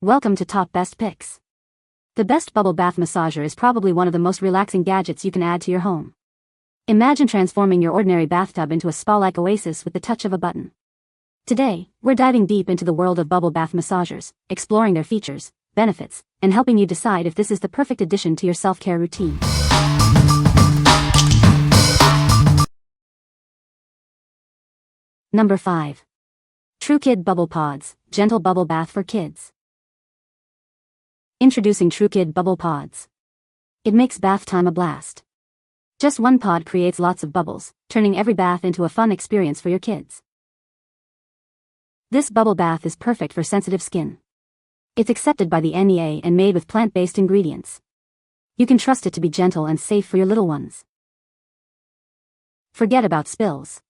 Welcome to Top Best Picks. The best bubble bath massager is probably one of the most relaxing gadgets you can add to your home. Imagine transforming your ordinary bathtub into a spa-like oasis with the touch of a button. Today, we're diving deep into the world of bubble bath massagers, exploring their features, benefits, and helping you decide if this is the perfect addition to your self-care routine. Number 5. TruKid Bubble Podz, Gentle Bubble Bath for Kids. Introducing TruKid Bubble Podz. It makes bath time a blast. Just one pod creates lots of bubbles, turning every bath into a fun experience for your kids. This bubble bath is perfect for sensitive skin. It's accepted by the NEA and made with plant-based ingredients. You can trust it to be gentle and safe for your little ones. Forget about spills.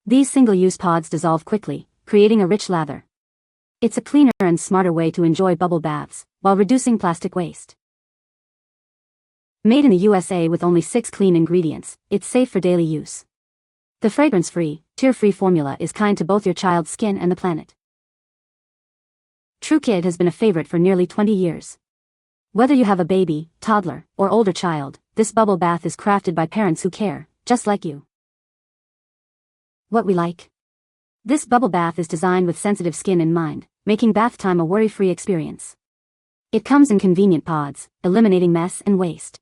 These single-use pods dissolve quickly, creating a rich lather. It's a cleaner and smarter way to enjoy bubble baths, while reducing plastic waste. Made in the USA with only 6 clean ingredients, it's safe for daily use. The fragrance-free, tear-free formula is kind to both your child's skin and the planet. TruKid has been a favorite for nearly 20 years. Whether you have a baby, toddler, or older child, this bubble bath is crafted by parents who care, just like you. What we like? This bubble bath is designed with sensitive skin in mind, making bath time a worry-free experience. It comes in convenient pods, eliminating mess and waste.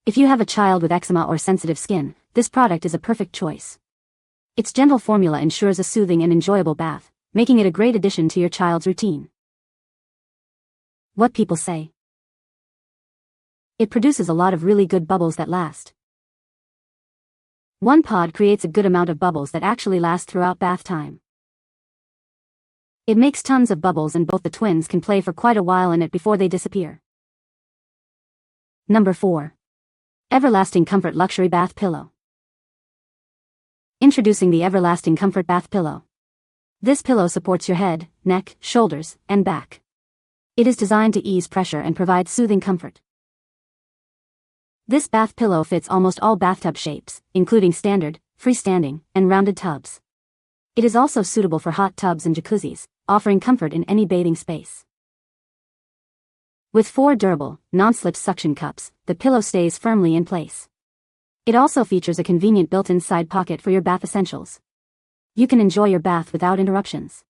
If you have a child with eczema or sensitive skin, this product is a perfect choice. Its gentle formula ensures a soothing and enjoyable bath, making it a great addition to your child's routine. What people say? It produces a lot of really good bubbles that last. One pod creates a good amount of bubbles that actually last throughout bath time. It makes tons of bubbles and both the twins can play for quite a while in it before they disappear. Number 4. Everlasting Comfort Luxury Bath Pillow. Introducing the Everlasting Comfort Bath Pillow. This pillow supports your head, neck, shoulders, and back. It is designed to ease pressure and provide soothing comfort. This bath pillow fits almost all bathtub shapes, including standard, freestanding, and rounded tubs. It is also suitable for hot tubs and jacuzzis, offering comfort in any bathing space. With 4 durable, non-slip suction cups, the pillow stays firmly in place. It also features a convenient built-in side pocket for your bath essentials. You can enjoy your bath without interruptions.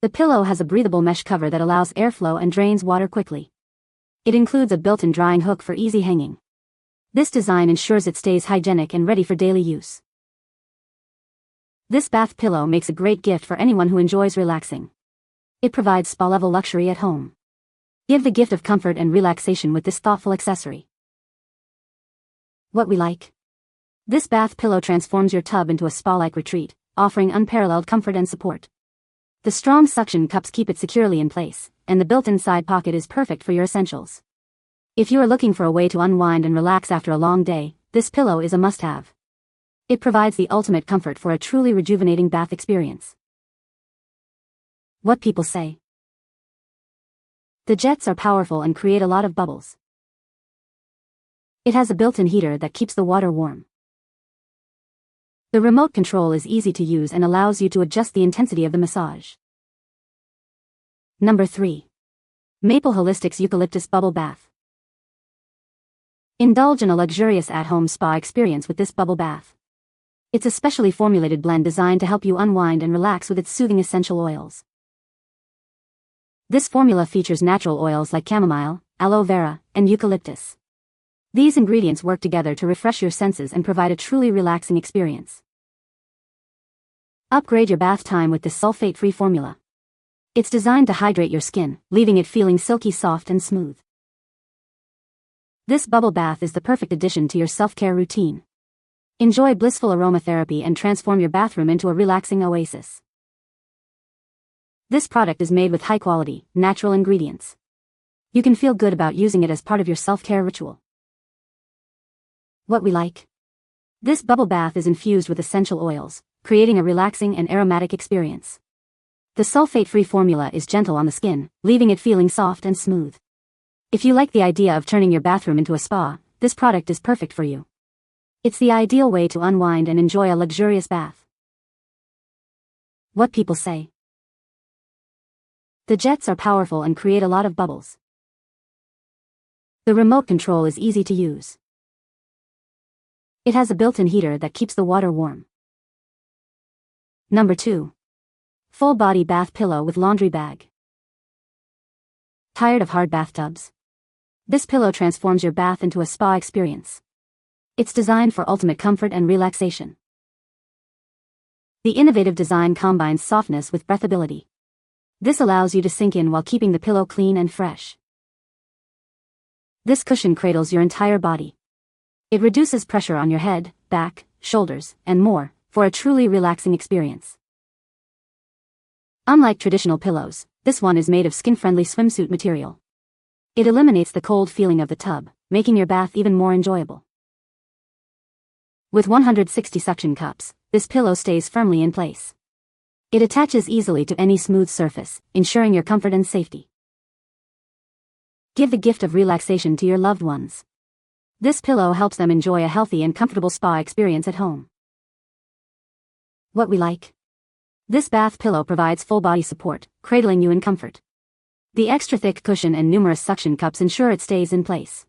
The pillow has a breathable mesh cover that allows airflow and drains water quickly. It includes a built-in drying hook for easy hanging. This design ensures it stays hygienic and ready for daily use. This bath pillow makes a great gift for anyone who enjoys relaxing. It provides spa-level luxury at home. Give the gift of comfort and relaxation with this thoughtful accessory. What we like? This bath pillow transforms your tub into a spa-like retreat, offering unparalleled comfort and support. The strong suction cups keep it securely in place, and the built-in side pocket is perfect for your essentials. If you are looking for a way to unwind and relax after a long day, this pillow is a must-have. It provides the ultimate comfort for a truly rejuvenating bath experience. What people say? The jets are powerful and create a lot of bubbles. It has a built-in heater that keeps the water warm. The remote control is easy to use and allows you to adjust the intensity of the massage. Number 3. Maple Holistic's Eucalyptus Bubble Bath. Indulge in a luxurious at-home spa experience with this bubble bath. It's a specially formulated blend designed to help you unwind and relax with its soothing essential oils. This formula features natural oils like chamomile, aloe vera, and eucalyptus. These ingredients work together to refresh your senses and provide a truly relaxing experience. Upgrade your bath time with this sulfate-free formula. It's designed to hydrate your skin, leaving it feeling silky soft and smooth. This bubble bath is the perfect addition to your self-care routine. Enjoy blissful aromatherapy and transform your bathroom into a relaxing oasis. This product is made with high-quality, natural ingredients. You can feel good about using it as part of your self-care ritual. What we like? This bubble bath is infused with essential oils, creating a relaxing and aromatic experience. The sulfate-free formula is gentle on the skin, leaving it feeling soft and smooth. If you like the idea of turning your bathroom into a spa, this product is perfect for you. It's the ideal way to unwind and enjoy a luxurious bath. What people say? The jets are powerful and create a lot of bubbles. The remote control is easy to use. It has a built-in heater that keeps the water warm. Number 2. Full body bath pillow with laundry bag. Tired of hard bathtubs? This pillow transforms your bath into a spa experience. It's designed for ultimate comfort and relaxation. The innovative design combines softness with breathability. This allows you to sink in while keeping the pillow clean and fresh. This cushion cradles your entire body. It reduces pressure on your head, back, shoulders, and more, for a truly relaxing experience. Unlike traditional pillows, this one is made of skin-friendly swimsuit material. It eliminates the cold feeling of the tub, making your bath even more enjoyable. With 160 suction cups, this pillow stays firmly in place. It attaches easily to any smooth surface, ensuring your comfort and safety. Give the gift of relaxation to your loved ones. This pillow helps them enjoy a healthy and comfortable spa experience at home. What we like? This bath pillow provides full body support, cradling you in comfort. The extra thick cushion and numerous suction cups ensure it stays in place.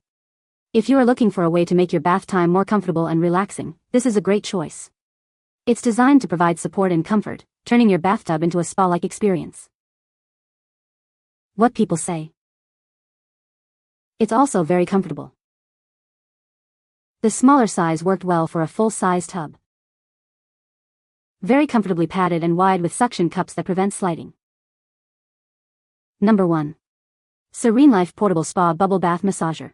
If you are looking for a way to make your bath time more comfortable and relaxing, this is a great choice. It's designed to provide support and comfort, turning your bathtub into a spa-like experience. What people say? It's also very comfortable. The smaller size worked well for a full-size tub. Very comfortably padded and wide with suction cups that prevent sliding. Number 1. SereneLife Portable Spa Bubble Bath Massager.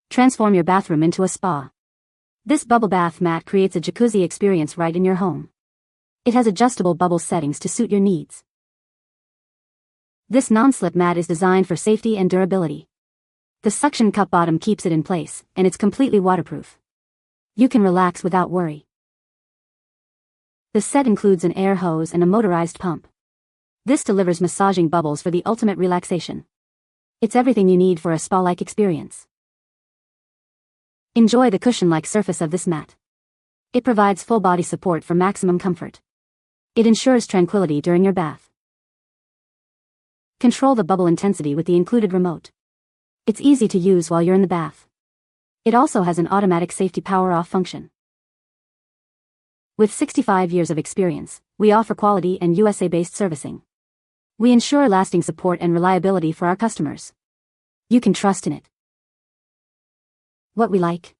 Transform your bathroom into a spa. This bubble bath mat creates a jacuzzi experience right in your home. It has adjustable bubble settings to suit your needs. This non-slip mat is designed for safety and durability. The suction cup bottom keeps it in place, and it's completely waterproof. You can relax without worry. The set includes an air hose and a motorized pump. This delivers massaging bubbles for the ultimate relaxation. It's everything you need for a spa-like experience. Enjoy the cushion-like surface of this mat. It provides full body support for maximum comfort. It ensures tranquility during your bath. Control the bubble intensity with the included remote. It's easy to use while you're in the bath. It also has an automatic safety power-off function. With 65 years of experience, we offer quality and USA-based servicing. We ensure lasting support and reliability for our customers. You can trust in it. What we like?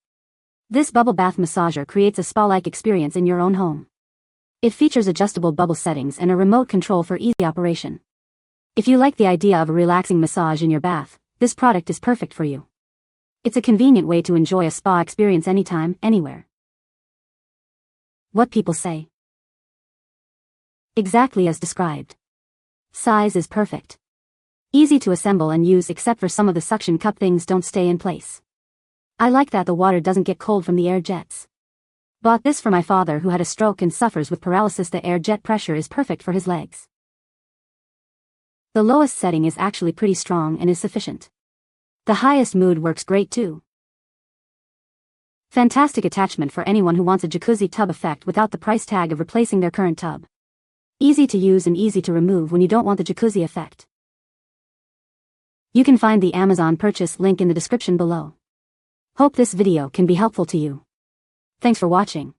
This bubble bath massager creates a spa-like experience in your own home. It features adjustable bubble settings and a remote control for easy operation. If you like the idea of a relaxing massage in your bath, this product is perfect for you. It's a convenient way to enjoy a spa experience anytime, anywhere. What people say? Exactly as described. Size is perfect. Easy to assemble and use except for some of the suction cup things don't stay in place. I like that the water doesn't get cold from the air jets. Bought this for my father who had a stroke and suffers with paralysis. The air jet pressure is perfect for his legs. The lowest setting is actually pretty strong and is sufficient. The highest mood works great too. Fantastic attachment for anyone who wants a jacuzzi tub effect without the price tag of replacing their current tub. Easy to use and easy to remove when you don't want the jacuzzi effect. You can find the Amazon purchase link in the description below. Hope this video can be helpful to you. Thanks for watching.